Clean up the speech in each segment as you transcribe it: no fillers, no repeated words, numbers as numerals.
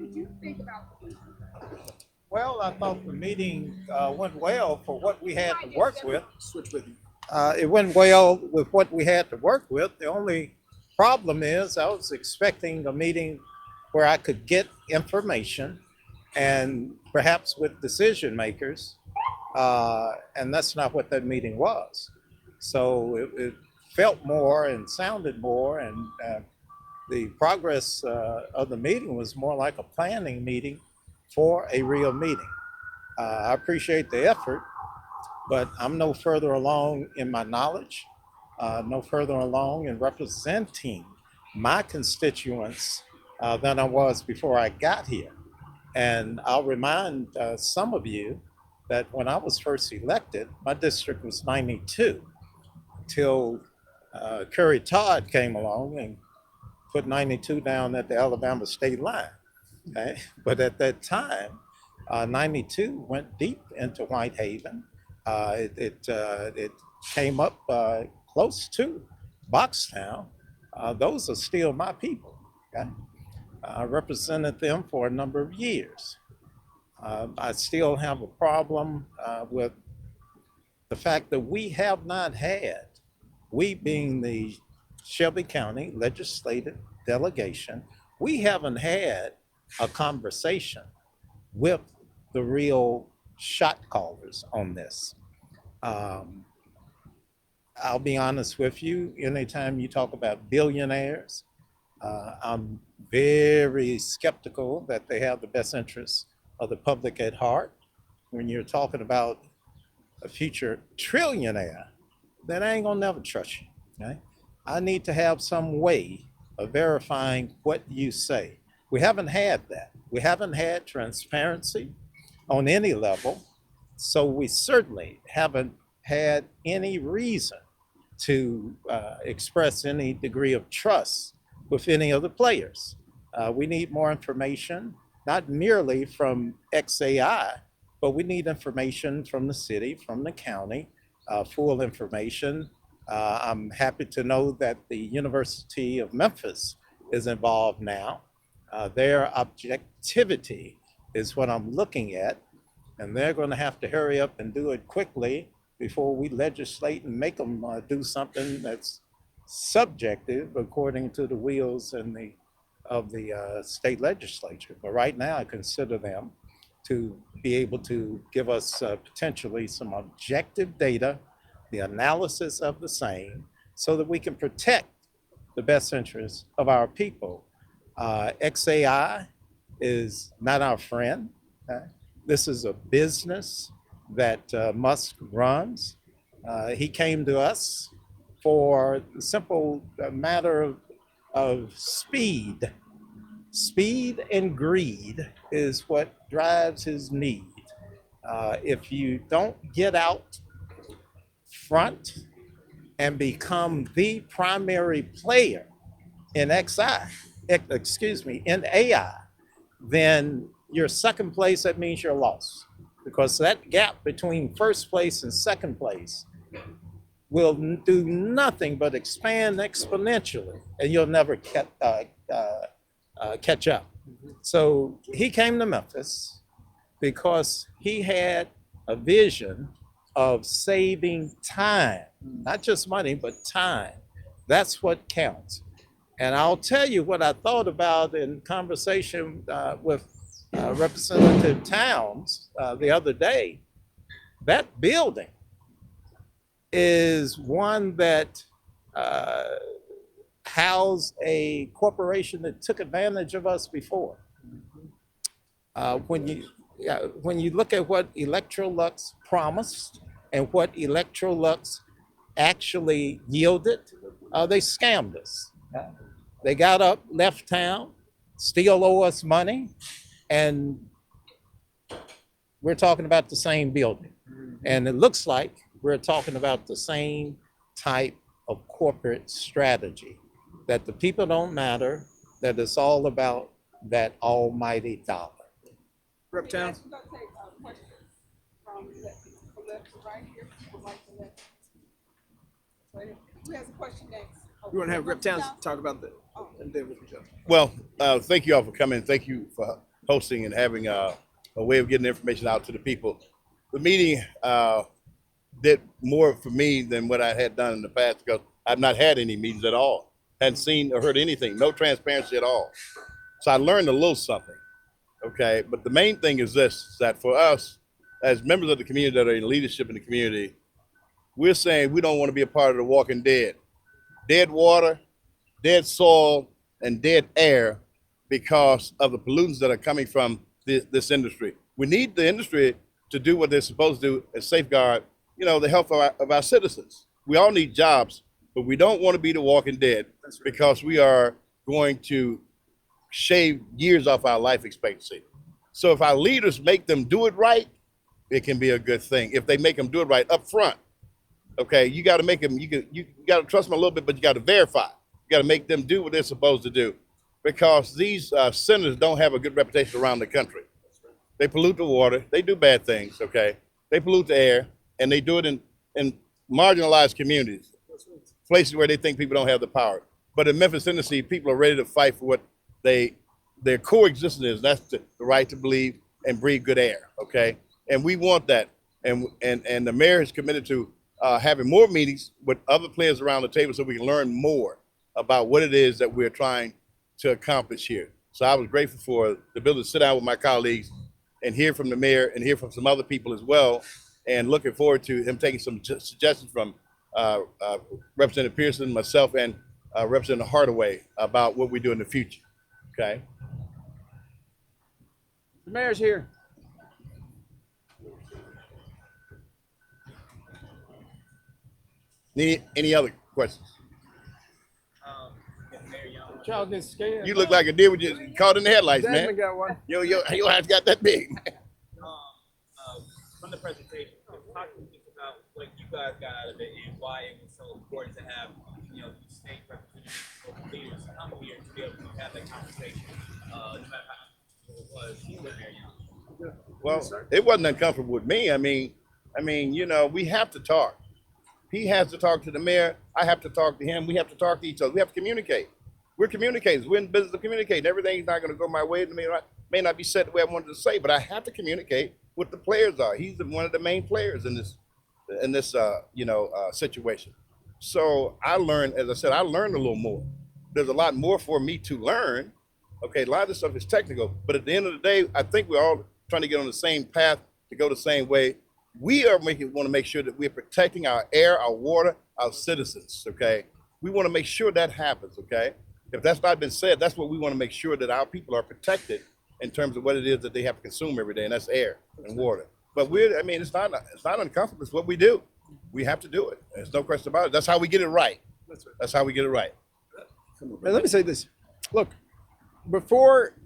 did you think about the meeting? Well, I thought the meeting went well for what we had to work with. Switch with you. It went well with what we had to work with. The only problem is I was expecting a meeting where I could get information and perhaps with decision makers, and that's not what that meeting was. So it felt more and sounded more, and the progress of the meeting was more like a planning meeting for a real meeting. I appreciate the effort, but I'm no further along in my knowledge, no further along in representing my constituents than I was before I got here. And I'll remind some of you that when I was first elected, my district was 92 till Curry Todd came along and put 92 down at the Alabama state line. Okay? But at that time, 92 went deep into Whitehaven. It came up close to Boxtown. Those are still my people. Okay? I represented them for a number of years. I still have a problem with the fact that we have not had, we being the Shelby County legislative delegation, we haven't had a conversation with the real shot callers on this. I'll be honest with you, anytime you talk about billionaires, I'm very skeptical that they have the best interests of the public at heart. When you're talking about a future trillionaire, then I ain't gonna never trust you. Okay? I need to have some way of verifying what you say. We haven't had that. We haven't had transparency on any level. So we certainly haven't had any reason to express any degree of trust with any of the players. We need more information, not merely from xAI, but we need information from the city, from the county, full information. I'm happy to know that the University of Memphis is involved now. Their objectivity is what I'm looking at, and they're going to have to hurry up and do it quickly before we legislate and make them do something that's subjective according to the wheels and of the state legislature. But right now, I consider them to be able to give us potentially some objective data, the analysis of the same, so that we can protect the best interests of our people. xAI is not our friend. Okay? This is a business that Musk runs. He came to us for the simple matter of speed. Speed and greed is what drives his need. If you don't get out front and become the primary player in in AI, then you're second place, that means you're lost. Because that gap between first place and second place will do nothing but expand exponentially, and you'll never catch up. So he came to Memphis because he had a vision of saving time, not just money, but time. That's what counts. And I'll tell you what I thought about in conversation with Representative Towns the other day. That building is one that housed a corporation that took advantage of us before. When you look at what Electrolux promised and what Electrolux actually yielded, they scammed us. They got up, left town, still owe us money, and we're talking about the same building. And it looks like we're talking about the same type of corporate strategy, that the people don't matter, that it's all about that almighty dollar. Rep Towns. We're going to take questions from left to right here. People like to let. So who has a question next? We want to have Rep Towns talk about the. And then with each other. Well, thank you all for coming. Thank you for posting and having a way of getting information out to the people. The meeting did more for me than what I had done in the past because I've not had any meetings at all. Hadn't seen or heard anything, no transparency at all. So I learned a little something, okay? But the main thing is this, is that for us, as members of the community that are in leadership in the community, we're saying we don't want to be a part of the walking dead. Dead water, dead soil, and dead air because of the pollutants that are coming from this industry. We need the industry to do what they're supposed to do and safeguard, the health of our citizens. We all need jobs, but we don't want to be the walking dead because we are going to shave years off our life expectancy. So if our leaders make them do it right, it can be a good thing. If they make them do it right up front, okay, you got to make them, you got to trust them a little bit, but you got to verify. You got to make them do what they're supposed to do because these senators don't have a good reputation around the country. They pollute the water. They do bad things, okay? They pollute the air, and they do it in marginalized communities, places where they think people don't have the power. But in Memphis, Tennessee, people are ready to fight for what their core existence is. That's the right to believe and breathe good air, okay? And we want that. And the mayor is committed to having more meetings with other players around the table so we can learn more about what it is that we're trying to accomplish here. So I was grateful for the ability to sit down with my colleagues and hear from the mayor and hear from some other people as well, and looking forward to him taking some suggestions from Representative Pearson, myself, and Representative Hardaway about what we do in the future, okay? The mayor's here. Any other questions? Child gets scared. You look like a deer with you caught in the headlights, Desmond man. got one. Your eyes got that big. From the presentation, talk to me about what you guys got out of it and why it was so important to have, these state representatives, local leaders come here to be able to have that conversation, no matter how it was with Mayor Young. Well, it wasn't uncomfortable with me. I mean, we have to talk. He has to talk to the mayor. I have to talk to him. We have to talk to each other. We have to communicate. We're communicators. We're in business of communicating. Everything's not going to go my way. It may not be said the way I wanted to say, but I have to communicate what the players are. He's one of the main players in this situation. So I learned, as I said, I learned a little more. There's a lot more for me to learn. Okay, a lot of this stuff is technical, but at the end of the day, I think we're all trying to get on the same path to go the same way. We want to make sure that we're protecting our air, our water, our citizens. Okay, we want to make sure that happens. Okay. If that's not been said, that's what we want to make sure that our people are protected in terms of what it is that they have to consume every day, and that's air and water. But it's not uncomfortable. It's what we do. We have to do it. There's no question about it. That's how we get it right. That's how we get it right. Man, let me say this. Look,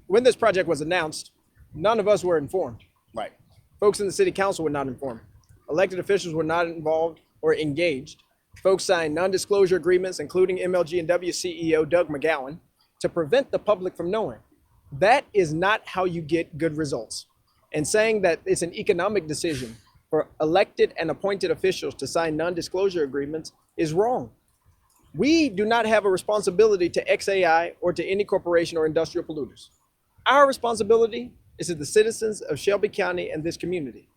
when this project was announced, none of us were informed. Right. Folks in the city council were not informed. Elected officials were not involved or engaged. Folks signed non-disclosure agreements, including MLG and W CEO Doug McGowan, to prevent the public from knowing. That is not how you get good results. And saying that it's an economic decision for elected and appointed officials to sign non-disclosure agreements is wrong. We do not have a responsibility to xAI or to any corporation or industrial polluters. Our responsibility is to the citizens of Shelby County and this community.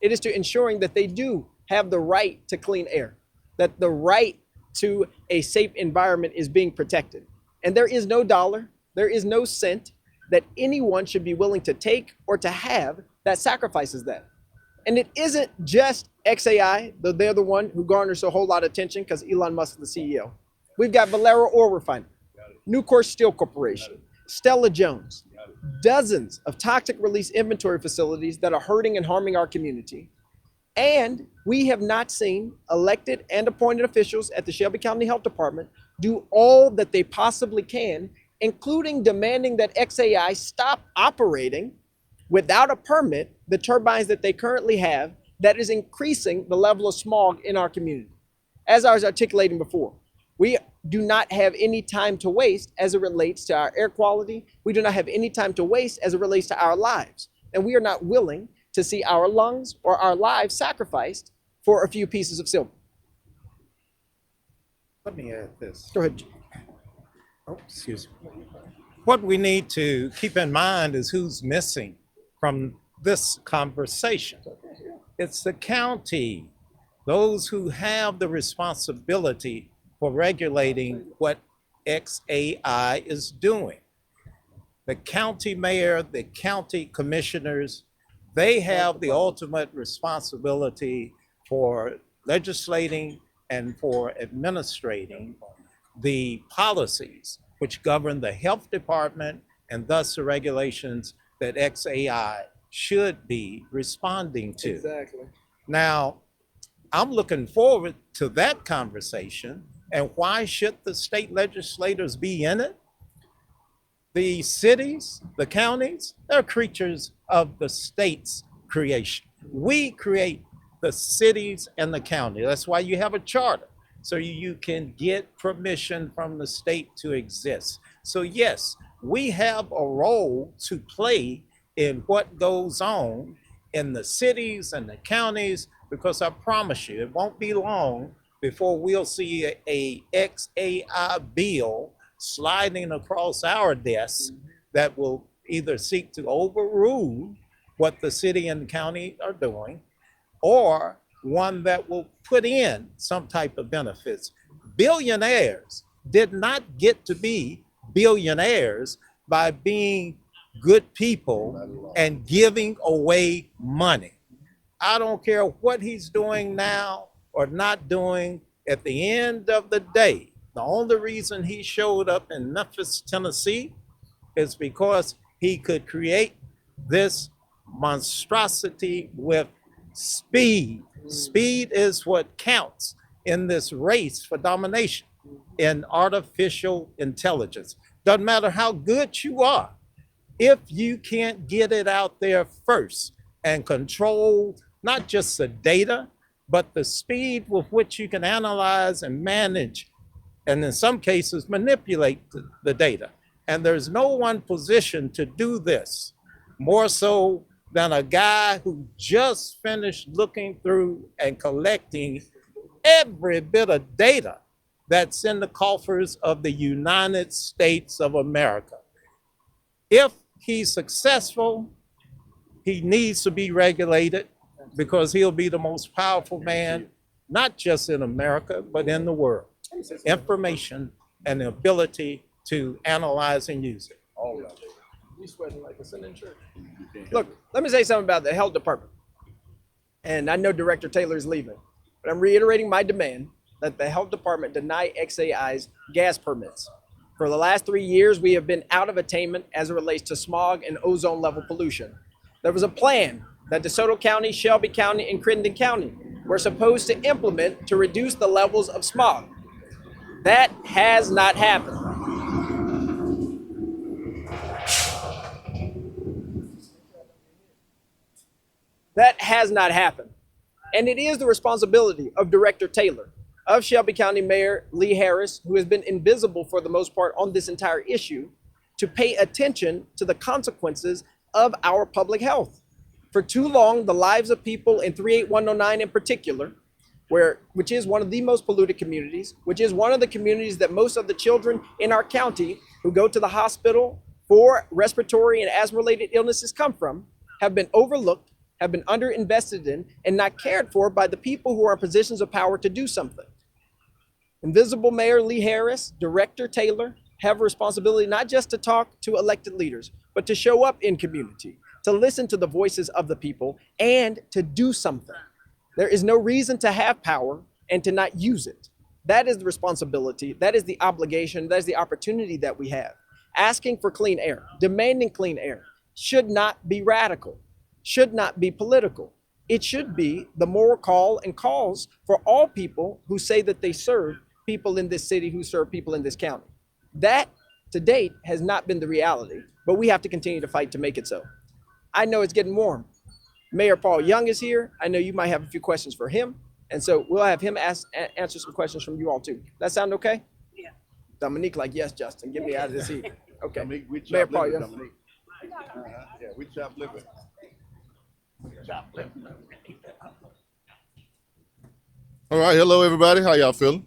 It is to ensuring that they do have the right to clean air, that the right to a safe environment is being protected. And there is no dollar, there is no cent that anyone should be willing to take or to have that sacrifices that. And it isn't just xAI, though they're the one who garners a whole lot of attention because Elon Musk is the CEO. We've got Valero Oil Refinery, Nucor Steel Corporation, Stella Jones, dozens of toxic release inventory facilities that are hurting and harming our community. And we have not seen elected and appointed officials at the Shelby County Health Department do all that they possibly can, including demanding that xAI stop operating without a permit the turbines that they currently have that is increasing the level of smog in our community. As I was articulating before, we do not have any time to waste as it relates to our air quality. We do not have any time to waste as it relates to our lives. And we are not willing to see our lungs or our lives sacrificed for a few pieces of silver. Let me add this. Go ahead. Oh, excuse me. what we need to keep in mind is who's missing from this conversation. It's the county, those who have the responsibility for regulating what xAI is doing. The county mayor, the county commissioners, they have the ultimate responsibility for legislating and for administrating the policies which govern the health department and thus the regulations that xAI should be responding to. Exactly. Now, I'm looking forward to that conversation. And why should the state legislators be in it? The cities, the counties, they're creatures of the state's creation. We create the cities and the county. That's why you have a charter, so you can get permission from the state to exist. So yes, we have a role to play in what goes on in the cities and the counties, because I promise you, it won't be long before we'll see a xAI bill sliding across our desks that will either seek to overrule what the city and county are doing, or one that will put in some type of benefits. Billionaires did not get to be billionaires by being good people and giving away money. I don't care what he's doing now or not doing. At the end of the day, the only reason he showed up in Memphis, Tennessee is because he could create this monstrosity with speed. Speed is what counts in this race for domination in artificial intelligence. Doesn't matter how good you are, if you can't get it out there first and control not just the data, but the speed with which you can analyze and manage, and in some cases manipulate the data. And there's no one positioned to do this more so than a guy who just finished looking through and collecting every bit of data that's in the coffers of the United States of America. If he's successful, he needs to be regulated, because he'll be the most powerful man, not just in America, but in the world. Information and the ability to analyze and use it. All of it. You sweating like it's in church. Look, let me say something about the health department. And I know Director Taylor is leaving, but I'm reiterating my demand that the health department deny xAI's gas permits. For the last 3 years, we have been out of attainment as it relates to smog and ozone level pollution. There was a plan that DeSoto County, Shelby County, and Crittenden County were supposed to implement to reduce the levels of smog. That has not happened. That has not happened. And it is the responsibility of Director Taylor, of Shelby County Mayor Lee Harris, who has been invisible for the most part on this entire issue, to pay attention to the consequences of our public health. For too long, the lives of people in 38109 in particular, which is one of the most polluted communities, which is one of the communities that most of the children in our county who go to the hospital for respiratory and asthma-related illnesses come from, have been overlooked, have been underinvested in, and not cared for by the people who are in positions of power to do something. Invisible Mayor Lee Harris, Director Taylor have a responsibility not just to talk to elected leaders, but to show up in community, to listen to the voices of the people, and to do something. There is no reason to have power and to not use it. That is the responsibility, that is the obligation, that is the opportunity that we have. Asking for clean air, demanding clean air, should not be radical, should not be political. It should be the moral call and calls for all people who say that they serve people in this city, who serve people in this county. That, to date, has not been the reality, but we have to continue to fight to make it so. I know it's getting warm. Mayor Paul Young is here. I know you might have a few questions for him, and so we'll have him answer some questions from you all too. That sound okay? Yeah. Dominique, like, yes, Justin, get me out of this heat. Okay. Dominique, we Mayor chop Paul liver, Young. Dominique. Yeah, we chop liver. Chop liver. All right, hello everybody. How y'all feeling?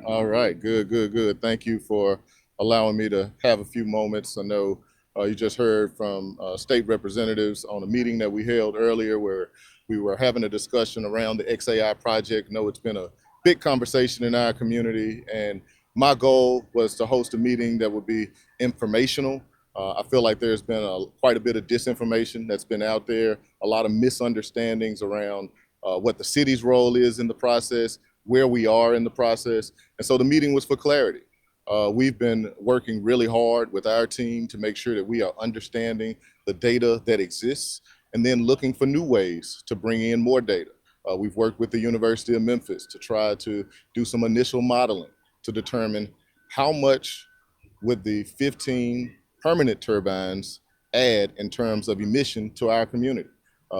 All right, good. Thank you for allowing me to have a few moments. I know you just heard from state representatives on a meeting that we held earlier where we were having a discussion around the xAI project. I know it's been a big conversation in our community, and my goal was to host a meeting that would be informational. I feel like there's been quite a bit of disinformation that's been out there, a lot of misunderstandings around what the city's role is in the process, where we are in the process. And so the meeting was for clarity. We've been working really hard with our team to make sure that we are understanding the data that exists and then looking for new ways to bring in more data. We've worked with the University of Memphis to try to do some initial modeling to determine how much would the 15 permanent turbines add in terms of emission to our community.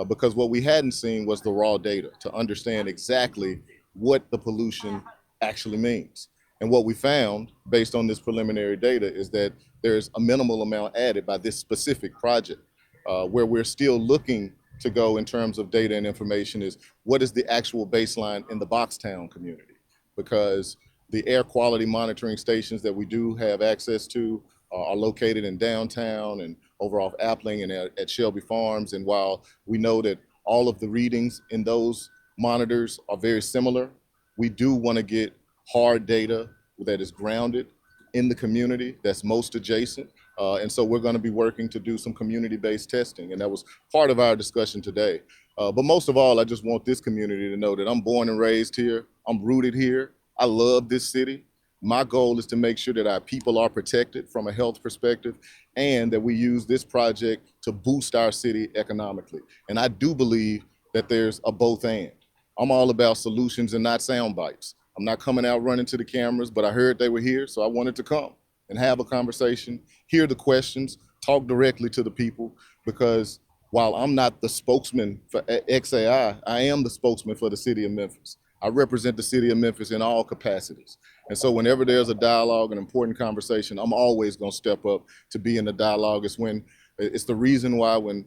Because what we hadn't seen was the raw data to understand exactly what the pollution actually means. And what we found based on this preliminary data is that there's a minimal amount added by this specific project. Where we're still looking to go in terms of data and information is what is the actual baseline in the Boxtown community? Because the air quality monitoring stations that we do have access to are located in downtown and over off Appling and at Shelby Farms. And while we know that all of the readings in those monitors are very similar, we do want to get hard data that is grounded in the community that's most adjacent. And so we're going to be working to do some community-based testing. And that was part of our discussion today. But most of all, I just want this community to know that I'm born and raised here. I'm rooted here. I love this city. My goal is to make sure that our people are protected from a health perspective and that we use this project to boost our city economically. And I do believe that there's a both and. I'm all about solutions and not sound bites. I'm not coming out running to the cameras, but I heard they were here, so I wanted to come and have a conversation, hear the questions, talk directly to the people, because while I'm not the spokesman for xAI, I am the spokesman for the city of Memphis. I represent the city of Memphis in all capacities. And so whenever there's a dialogue, an important conversation, I'm always gonna step up to be in the dialogue. It's the reason why when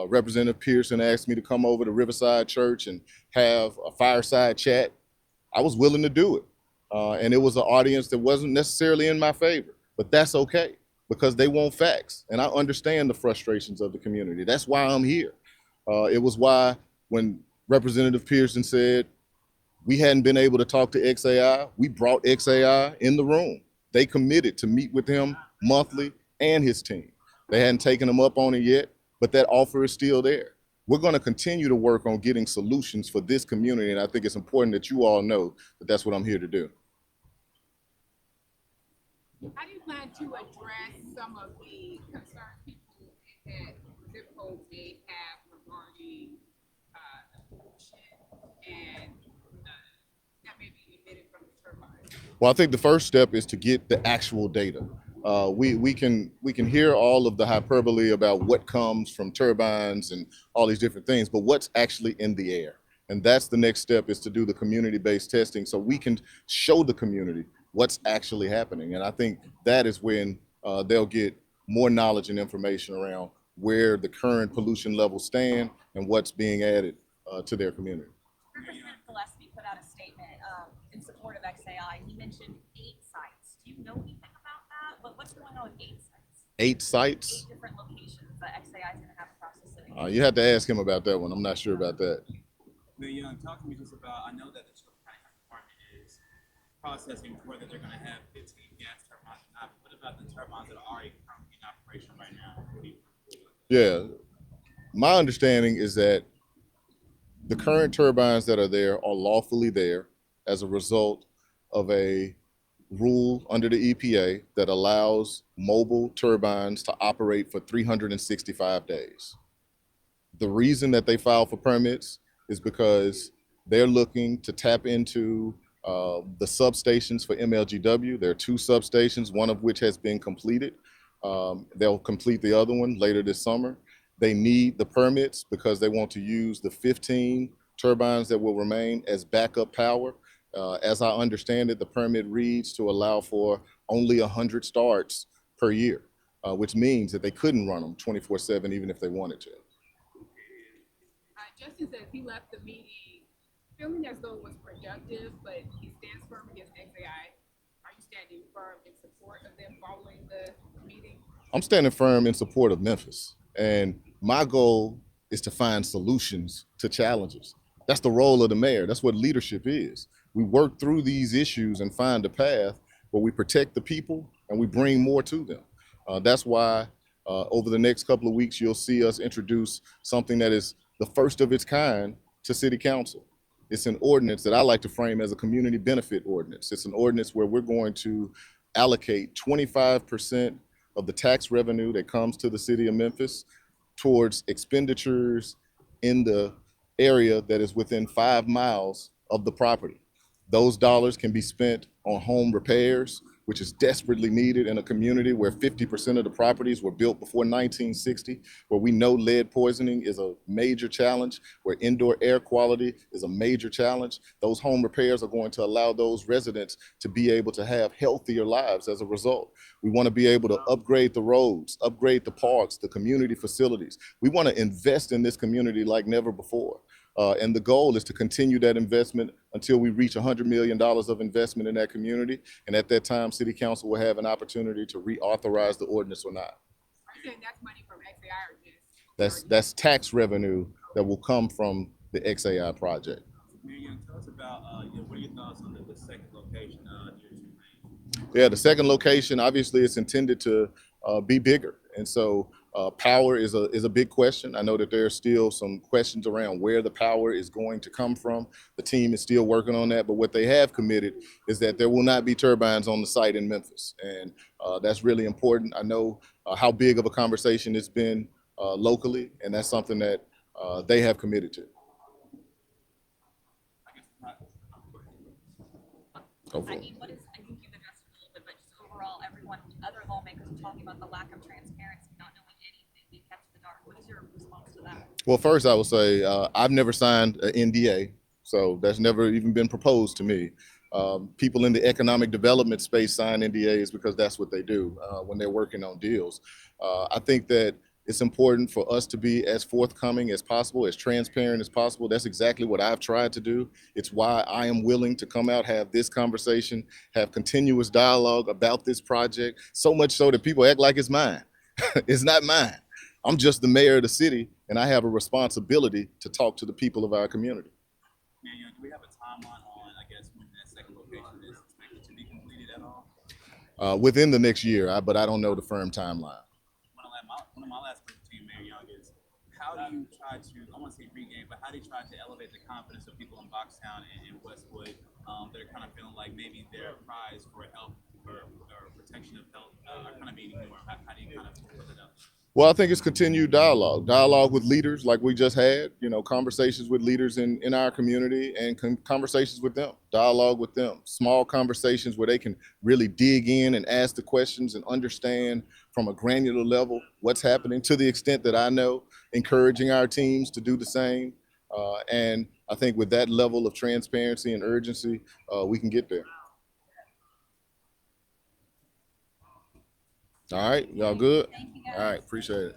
Representative Pearson asked me to come over to Riverside Church and have a fireside chat, I was willing to do it. And it was an audience that wasn't necessarily in my favor, but that's okay because they want facts. And I understand the frustrations of the community. That's why I'm here. It was why when Representative Pearson said we hadn't been able to talk to xAI, we brought xAI in the room. They committed to meet with him monthly and his team. They hadn't taken him up on it yet, but that offer is still there. We're going to continue to work on getting solutions for this community, and I think it's important that you all know that that's what I'm here to do. How do you plan to address some of the concerns people that zip codes may have regarding pollution and that may be emitted from the turbines? Well, I think the first step is to get the actual data. We can hear all of the hyperbole about what comes from turbines and all these different things, but what's actually in the air? And that's the next step, is to do the community-based testing so we can show the community what's actually happening. And I think that is when they'll get more knowledge and information around where the current pollution levels stand and what's being added to their community. Representative Gillespie put out a statement in support of xAI. He mentioned 8 sites. Do you know anything about that? What's going on with 8 sites? 8 sites? 8 different locations that xAI is going to have across the city. You have to ask him about that one. I'm not sure about that. Mayor Young, talk to me just about, I know that the Shelby County Health Department is processing whether they're going to have 15 gas turbines or not. What about the turbines that are already currently in operation right now? Yeah, my understanding is that the current turbines that are there are lawfully there as a result of a rule under the EPA that allows mobile turbines to operate for 365 days. The reason that they file for permits is because they're looking to tap into the substations for MLGW. There are 2 substations, one of which has been completed. They'll complete the other one later this summer. They need the permits because they want to use the 15 turbines that will remain as backup power. As I understand it, the permit reads to allow for only 100 starts per year, which means that they couldn't run them 24/7 even if they wanted to. Justin says he left the meeting feeling as though it was productive, but he stands firm against xAI. Are you standing firm in support of them following the meeting? I'm standing firm in support of Memphis. And my goal is to find solutions to challenges. That's the role of the mayor. That's what leadership is. We work through these issues and find a path where we protect the people and we bring more to them. That's why over the next couple of weeks, you'll see us introduce something that is the first of its kind to City Council. It's an ordinance that I like to frame as a community benefit ordinance. It's an ordinance where we're going to allocate 25% of the tax revenue that comes to the city of Memphis towards expenditures in the area that is within 5 miles of the property. Those dollars can be spent on home repairs, which is desperately needed in a community where 50% of the properties were built before 1960, where we know lead poisoning is a major challenge, where indoor air quality is a major challenge. Those home repairs are going to allow those residents to be able to have healthier lives as a result. We want to be able to upgrade the roads, upgrade the parks, the community facilities. We want to invest in this community like never before. And the goal is to continue that investment until we reach $100 million of investment in that community. And at that time, City Council will have an opportunity to reauthorize the ordinance or not. Are you saying that's money from xAI or just? That's tax revenue that will come from the xAI project. Mayor Young, tell us about what are your thoughts on the second location near Tulane? Yeah, the second location, obviously, it's intended to be bigger. And so power is a big question. I know that there are still some questions around where the power is going to come from. The team is still working on that, but what they have committed is that there will not be turbines on the site in Memphis. And that's really important. I know how big of a conversation it's been locally, and that's something that they have committed to. Go for I it. mean, I think you've addressed it a little bit, but just overall, other lawmakers are talking about the lack of transparency, not knowing anything, being kept in the dark. What is your response to that? Well, first I would say I've never signed an NDA, so that's never even been proposed to me. People in the economic development space sign NDAs because that's what they do when they're working on deals. I think that it's important for us to be as forthcoming as possible, as transparent as possible. That's exactly what I've tried to do. It's why I am willing to come out, have this conversation, have continuous dialogue about this project, so much so that people act like it's mine. It's not mine. I'm just the mayor of the city, and I have a responsibility to talk to the people of our community. Mayor Young, do we have a timeline on, I guess, when that second location is expected to be completed at all? Within the next year, but I don't know the firm timeline. One of my last questions to you, Mayor Young, is how do you try to, I want to say regain, but how do you try to elevate the confidence of people in Boxtown and Westwood that are kind of feeling like maybe their cries for help or protection of health are kind of being ignored? How do you kind of put it up? Well, I think it's continued dialogue with leaders like we just had, conversations with leaders in our community and conversations with them, dialogue with them, small conversations where they can really dig in and ask the questions and understand from a granular level what's happening to the extent that I know, encouraging our teams to do the same. And I think with that level of transparency and urgency, we can get there. All right, y'all good? Thank you, guys. All right, appreciate it.